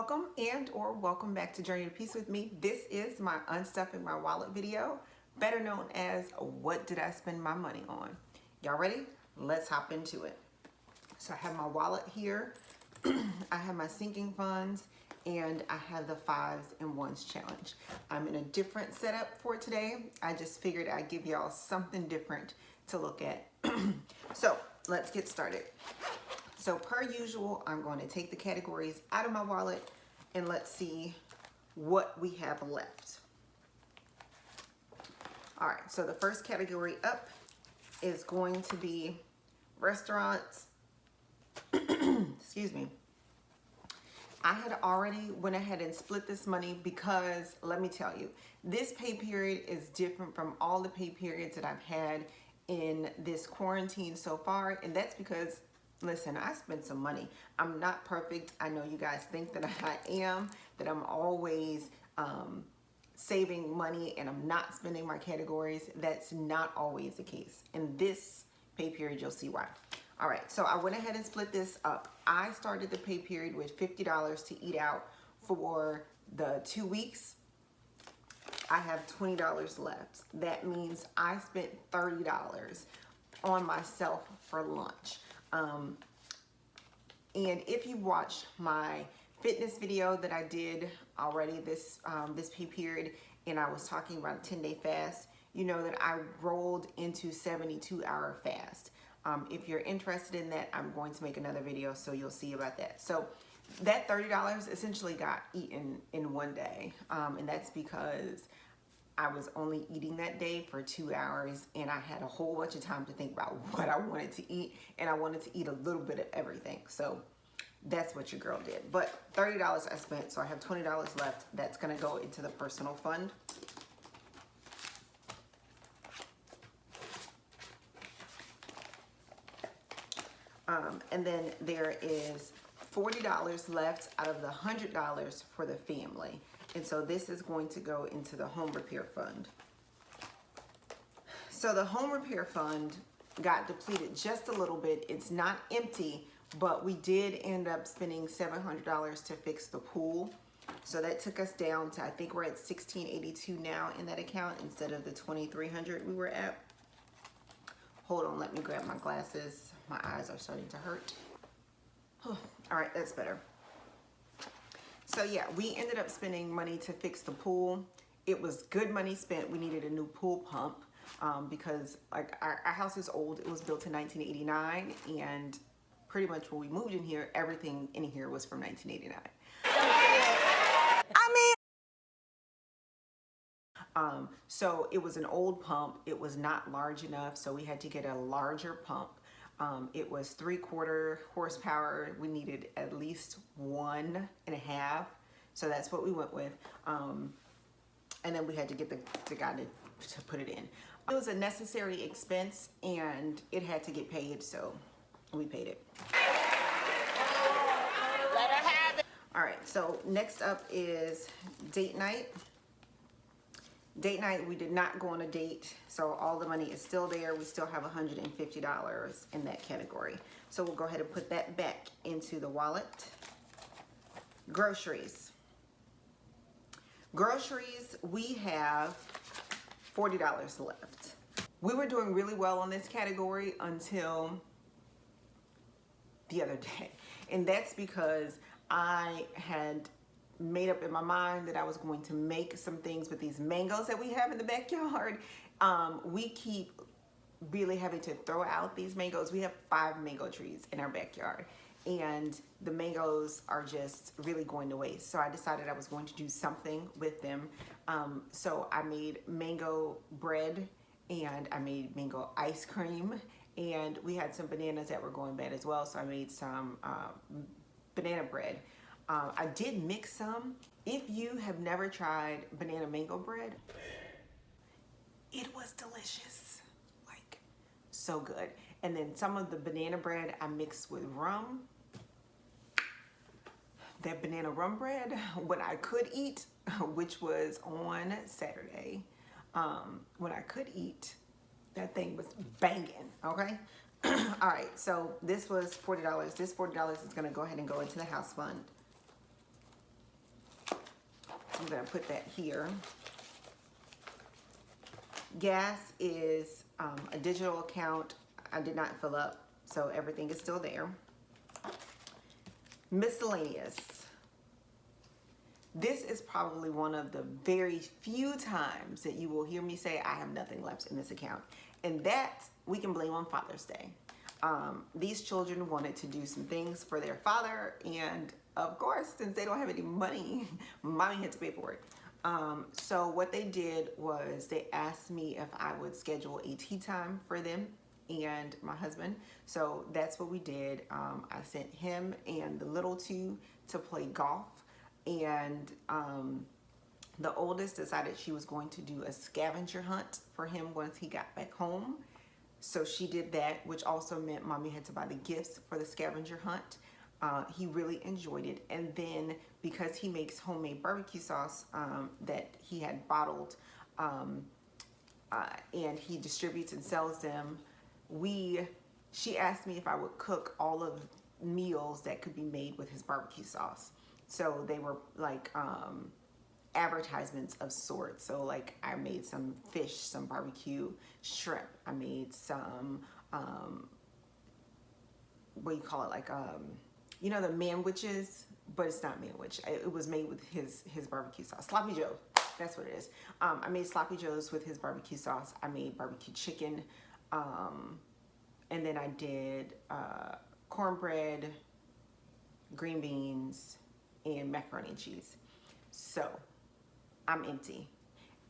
Welcome and or welcome back to Journey to Peace with me. This is my unstuffing my wallet video, better known as what did I spend my money on. Y'all ready? Let's hop into it. So I have my wallet here. I have my sinking funds and I have the 5s and 1s challenge. I'm in a different setup for today. I just figured I'd give y'all something different to look at. So let's get started. So per usual, I'm going to take the categories out of my wallet and let's see what we have left. All right, so the first category up is going to be restaurants. Excuse me. I had already went ahead and split this money because let me tell you, this pay period is different from all the pay periods that I've had in this quarantine so far, and that's because listen, I spent some money. I'm not perfect. I know you guys think that I am, that I'm always saving money and I'm not spending my categories. That's not always the case. In this pay period, you'll see why. All right, so I went ahead and split this up. I started the pay period with $50 to eat out for the 2 weeks. I have $20 left. That means I spent $30 on myself for lunch. And if you watched my fitness video that I did already this pay period, and I was talking about a 10-day fast, you know that I rolled into 72-hour fast. If you're interested in that, I'm going to make another video, so you'll see about that. So that $30 essentially got eaten in one day, and that's because I was only eating that day for 2 hours and I had a whole bunch of time to think about what I wanted to eat, and I wanted to eat a little bit of everything. So that's what your girl did. But $30 I spent, so I have $20 left. That's gonna go into the personal fund. And then there is $40 left out of the $100 for the family. And so this is going to go into the home repair fund. So the home repair fund got depleted just a little bit. It's not empty, but we did end up spending $700 to fix the pool. So that took us down to, I think we're at $1,682 now in that account instead of the $2,300 we were at. Hold on, let me grab my glasses. My eyes are starting to hurt. All right, that's better. So yeah, we ended up spending money to fix the pool. It was good money spent. We needed a new pool pump because like our house is old. It was built in 1989, and pretty much when we moved in here, everything in here was from 1989. So it was an old pump. It was not large enough, so we had to get a larger pump. It was 3/4 horsepower. We needed at least 1.5, so that's what we went with. And then we had to get the guy to put it in. It was a necessary expense, and it had to get paid, so we paid it. Let her have it. All right, so next up is date night. Date night, we did not go on a date, so all the money is still there. We still have $150 in that category. So we'll go ahead and put that back into the wallet. Groceries. Groceries, we have $40 left. We were doing really well on this category until the other day. And that's because I had made up in my mind that I was going to make some things with these mangoes that we have in the backyard. We keep really having to throw out these mangoes. We have 5 mango trees in our backyard, and the mangoes are just really going to waste. So I decided I was going to do something with them. So I made mango bread and I made mango ice cream, and we had some bananas that were going bad as well. So I made some banana bread. I did mix some. If you have never tried banana mango bread, it was delicious, like so good. And then some of the banana bread I mixed with rum. That banana rum bread, when I could eat, which was on Saturday, when I could eat, that thing was banging, okay? All right, so this was $40. This $40 is gonna go ahead and go into the house fund. So I'm gonna put that here. Gas is a digital account. I did not fill up, so everything is still there. Miscellaneous. This is probably one of the very few times that you will hear me say I have nothing left in this account. And that we can blame on Father's Day. These children wanted to do some things for their father, and of course, since they don't have any money, mommy had to pay for it. So what they did was they asked me if I would schedule a tea time for them and my husband. So that's what we did. I sent him and the little two to play golf, and the oldest decided she was going to do a scavenger hunt for him once he got back home. So she did that, which also meant mommy had to buy the gifts for the scavenger hunt. He really enjoyed it. And then because he makes homemade barbecue sauce that he had bottled, and he distributes and sells them, she asked me if I would cook all of meals that could be made with his barbecue sauce. So they were like advertisements of sorts. So like I made some fish, some barbecue shrimp. I made some what do you call it, like you know, the manwiches, but it's not manwich. It was made with his barbecue sauce. Sloppy Joe, that's what it is. I made Sloppy Joes with his barbecue sauce. I made barbecue chicken, and then I did cornbread, green beans, and macaroni and cheese. So I'm empty.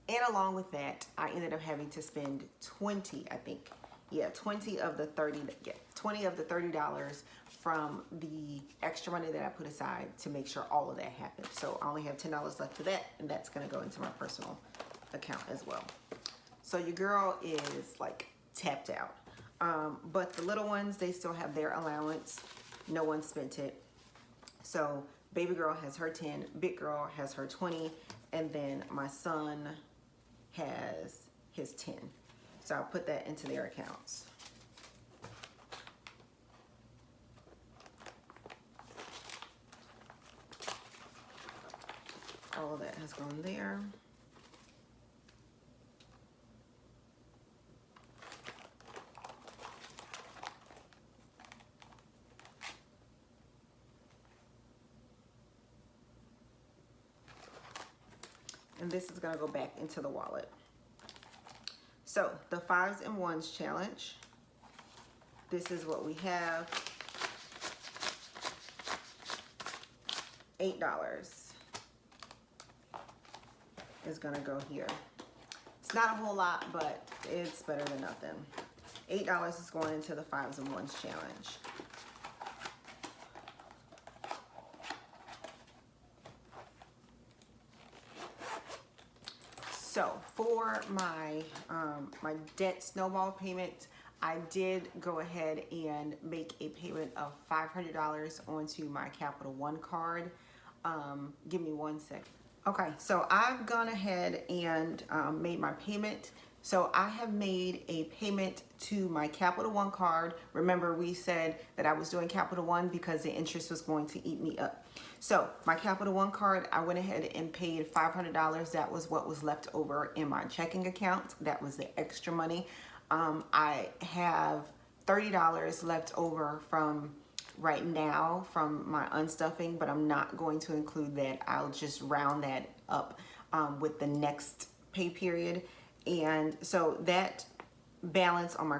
And along with that, I ended up having to spend 20, I think. Yeah, 20 of the 30, yeah, 20 of the $30 from the extra money that I put aside to make sure all of that happened. So I only have $10 left for that, and that's gonna go into my personal account as well. So your girl is like tapped out. But the little ones, they still have their allowance. No one spent it. So baby girl has her 10, big girl has her 20, and then my son has his 10. So I'll put that into their accounts. All of that has gone there. And this is gonna go back into the wallet. So the 5s and 1s challenge. This is what we have. $8 is gonna go here. It's not a whole lot, but it's better than nothing. $8 is going into the 5s and 1s challenge. So for my my debt snowball payment, I did go ahead and make a payment of $500 onto my Capital One card. Give me 1 sec. Okay, so I've gone ahead and made my payment. So I have made a payment to my Capital One card. Remember, we said that I was doing Capital One because the interest was going to eat me up. So my Capital One card, I went ahead and paid $500. That was what was left over in my checking account. That was the extra money. I have $30 left over from right now from my unstuffing, but I'm not going to include that. I'll just round that up with the next pay period. And so that balance on my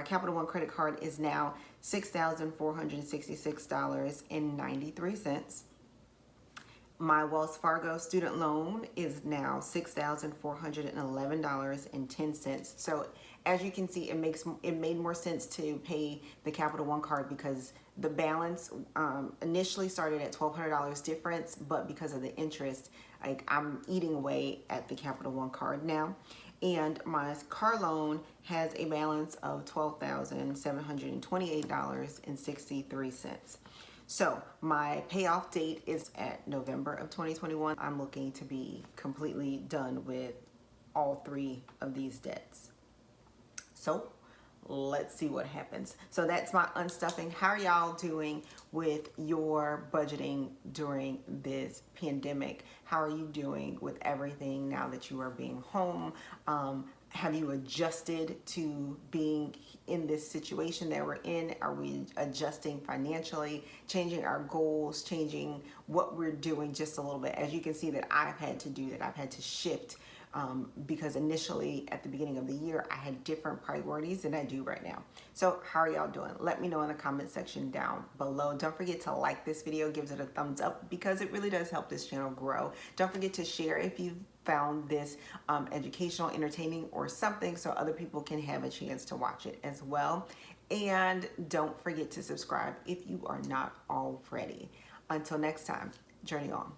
Capital One credit card is now $6,466.93. My Wells Fargo student loan is now $6,411.10. So as you can see, it made more sense to pay the Capital One card because the balance initially started at $1,200 difference, but because of the interest, I'm eating away at the Capital One card now. And my car loan has a balance of $12,728.63. So my payoff date is at November of 2021. I'm looking to be completely done with all 3 of these debts. So let's see what happens. So that's my unstuffing. How are y'all doing with your budgeting during this pandemic? How are you doing with everything now that you are being home? Have you adjusted to being in this situation that we're in? Are we adjusting financially, changing our goals, changing what we're doing just a little bit? As you can see that I've had to do that. I've had to shift because initially at the beginning of the year, I had different priorities than I do right now. So how are y'all doing? Let me know in the comment section down below. Don't forget to like this video, give it a thumbs up because it really does help this channel grow. Don't forget to share if you found this educational, entertaining, or something so other people can have a chance to watch it as well. And don't forget to subscribe if you are not already. Until next time, journey on.